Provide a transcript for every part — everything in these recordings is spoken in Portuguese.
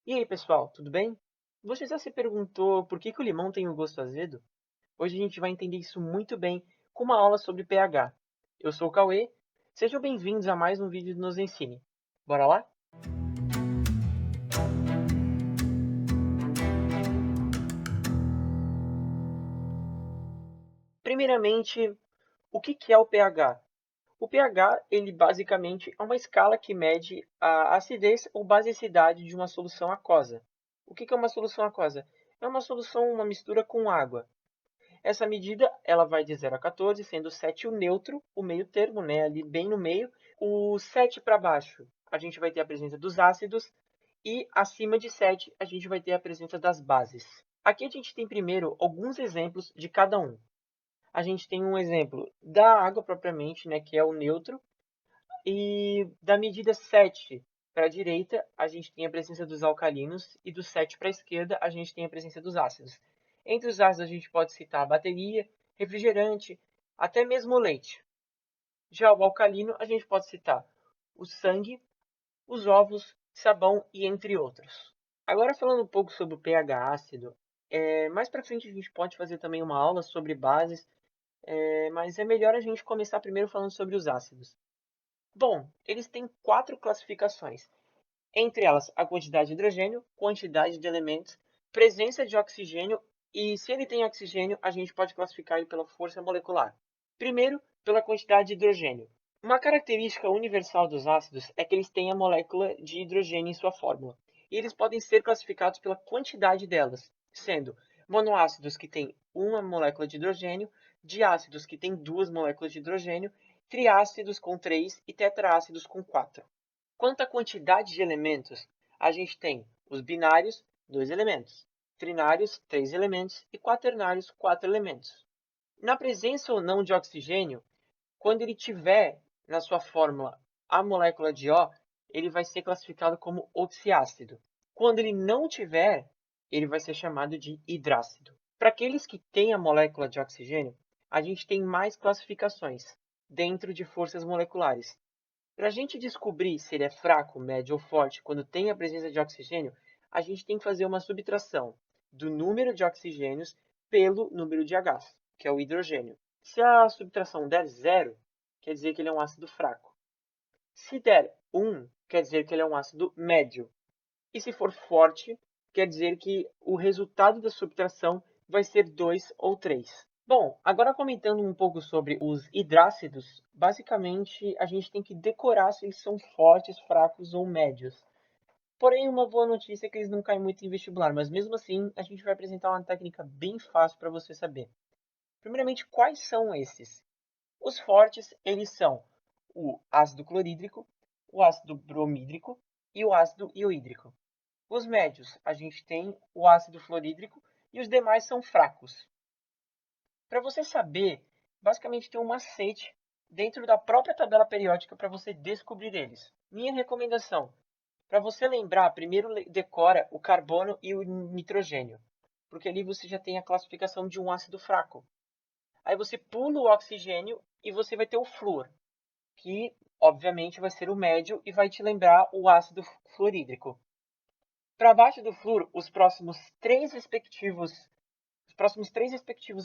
E aí, pessoal, tudo bem? Você já se perguntou por que que o limão tem o gosto azedo? Hoje a gente vai entender isso muito bem com uma aula sobre pH. Eu sou o Cauê, sejam bem-vindos a mais um vídeo do Nos Ensine. Bora lá? Primeiramente, o que que é o pH? O pH, ele basicamente é uma escala que mede a acidez ou basicidade de uma solução aquosa. O que que é uma solução aquosa? É uma solução, uma mistura com água. Essa medida ela vai de 0 a 14, sendo 7 o neutro, o meio termo, né, ali bem no meio. O 7 para baixo, a gente vai ter a presença dos ácidos e acima de 7 a gente vai ter a presença das bases. Aqui a gente tem primeiro alguns exemplos de cada um. A gente tem um exemplo da água propriamente, né, que é o neutro, e da medida 7 para a direita, a gente tem a presença dos alcalinos, e do 7 para a esquerda, a gente tem a presença dos ácidos. Entre os ácidos, a gente pode citar a bateria, refrigerante, até mesmo o leite. Já o alcalino, a gente pode citar o sangue, os ovos, sabão e entre outros. Agora, falando um pouco sobre o pH ácido, mais para frente a gente pode fazer também uma aula sobre bases, mas é melhor a gente começar primeiro falando sobre os ácidos. Bom, eles têm quatro classificações, entre elas a quantidade de hidrogênio, quantidade de elementos, presença de oxigênio e, se ele tem oxigênio, a gente pode classificar ele pela força molecular. Primeiro, pela quantidade de hidrogênio. Uma característica universal dos ácidos é que eles têm a molécula de hidrogênio em sua fórmula, e eles podem ser classificados pela quantidade delas, sendo monoácidos que têm uma molécula de hidrogênio, diácidos que têm duas moléculas de hidrogênio, triácidos com 3 e tetraácidos com 4. Quanto à quantidade de elementos, a gente tem os binários, 2 elementos, trinários, 3 elementos e quaternários, 4 elementos. Na presença ou não de oxigênio, quando ele tiver na sua fórmula a molécula de O, ele vai ser classificado como oxiácido. Quando ele não tiver, ele vai ser chamado de hidrácido. Para aqueles que têm a molécula de oxigênio, a gente tem mais classificações dentro de forças moleculares. Para a gente descobrir se ele é fraco, médio ou forte quando tem a presença de oxigênio, a gente tem que fazer uma subtração do número de oxigênios pelo número de H, que é o hidrogênio. Se a subtração der zero, quer dizer que ele é um ácido fraco. Se der 1, quer dizer que ele é um ácido médio. E se for forte, quer dizer que o resultado da subtração vai ser 2 ou 3. Bom, agora comentando um pouco sobre os hidrácidos, basicamente a gente tem que decorar se eles são fortes, fracos ou médios. Porém, uma boa notícia é que eles não caem muito em vestibular, mas mesmo assim a gente vai apresentar uma técnica bem fácil para você saber. Primeiramente, quais são esses? Os fortes, eles são o ácido clorídrico, o ácido bromídrico e o ácido ioídrico. Os médios, a gente tem o ácido fluorídrico e os demais são fracos. Para você saber, basicamente tem um macete dentro da própria tabela periódica para você descobrir eles. Minha recomendação, para você lembrar, primeiro decora o carbono e o nitrogênio, porque ali você já tem a classificação de um ácido fraco. Aí você pula o oxigênio e você vai ter o flúor, que obviamente vai ser o médio e vai te lembrar o ácido fluorídrico. Para baixo do flúor, os próximos três respectivos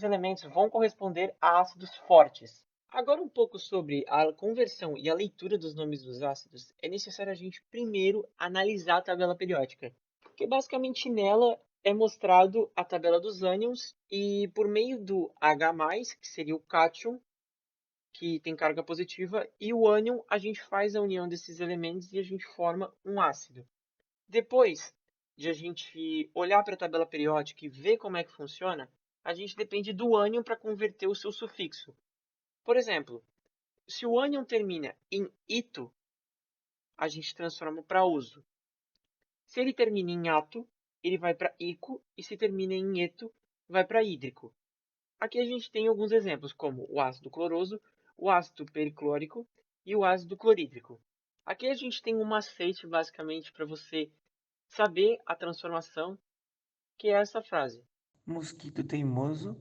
elementos vão corresponder a ácidos fortes. Agora, um pouco sobre a conversão e a leitura dos nomes dos ácidos, é necessário a gente primeiro analisar a tabela periódica, porque basicamente nela é mostrado a tabela dos ânions e por meio do H+, que seria o cátion, que tem carga positiva, e o ânion, a gente faz a união desses elementos e a gente forma um ácido. Depois de a gente olhar para a tabela periódica e ver como é que funciona, a gente depende do ânion para converter o seu sufixo. Por exemplo, se o ânion termina em ito, a gente transforma para uso. Se ele termina em ato, ele vai para ico, e se termina em eto, vai para hídrico. Aqui a gente tem alguns exemplos, como o ácido cloroso, o ácido periclórico e o ácido clorídrico. Aqui a gente tem um macete, basicamente, para você saber a transformação, que é essa frase. Mosquito teimoso,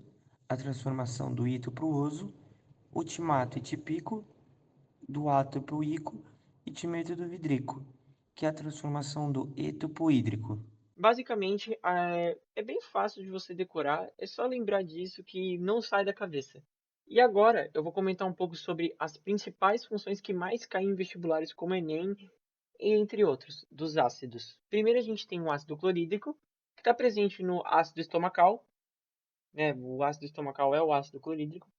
a transformação do ito para o oso, ultimato e tipico, do ato para o ico e timeto do vidrico, que é a transformação do eto para o hídrico? Basicamente, é bem fácil de você decorar, é só lembrar disso que não sai da cabeça. E agora eu vou comentar um pouco sobre as principais funções que mais caem em vestibulares como Enem, entre outros, dos ácidos. Primeiro a gente tem o ácido clorídrico, que está presente no ácido estomacal, né? O ácido estomacal é o ácido clorídrico.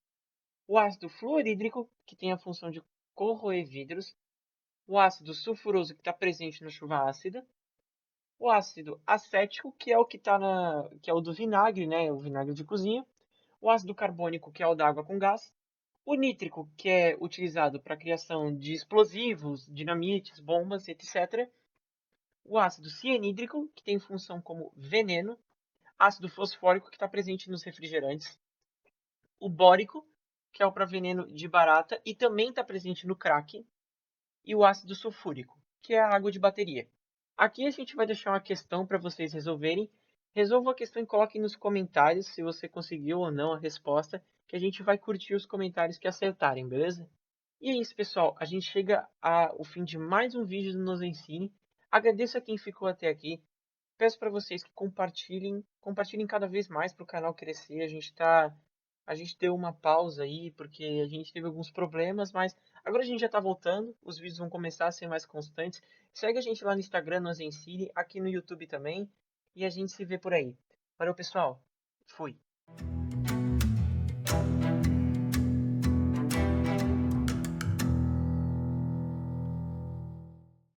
O ácido fluorídrico, que tem a função de corroer vidros. O ácido sulfuroso, que está presente na chuva ácida. O ácido acético, que é o que tá que é o do vinagre, né? O vinagre de cozinha. O ácido carbônico, que é o da água com gás. O nítrico, que é utilizado para a criação de explosivos, dinamites, bombas, etc. O ácido cianídrico, que tem função como veneno. Ácido fosfórico, que está presente nos refrigerantes. O bórico, que é o para veneno de barata e também está presente no crack. E o ácido sulfúrico, que é a água de bateria. Aqui a gente vai deixar uma questão para vocês resolverem. Resolva a questão e coloquem nos comentários se você conseguiu ou não a resposta, que a gente vai curtir os comentários que acertarem, beleza? E é isso, pessoal. A gente chega ao fim de mais um vídeo do Nos Ensine. Agradeço a quem ficou até aqui. Peço para vocês que compartilhem cada vez mais para o canal crescer. A gente deu uma pausa aí porque a gente teve alguns problemas, mas agora a gente já está voltando. Os vídeos vão começar a ser mais constantes. Segue a gente lá no Instagram, Nos Ensine, aqui no YouTube também, e a gente se vê por aí. Valeu, pessoal. Fui.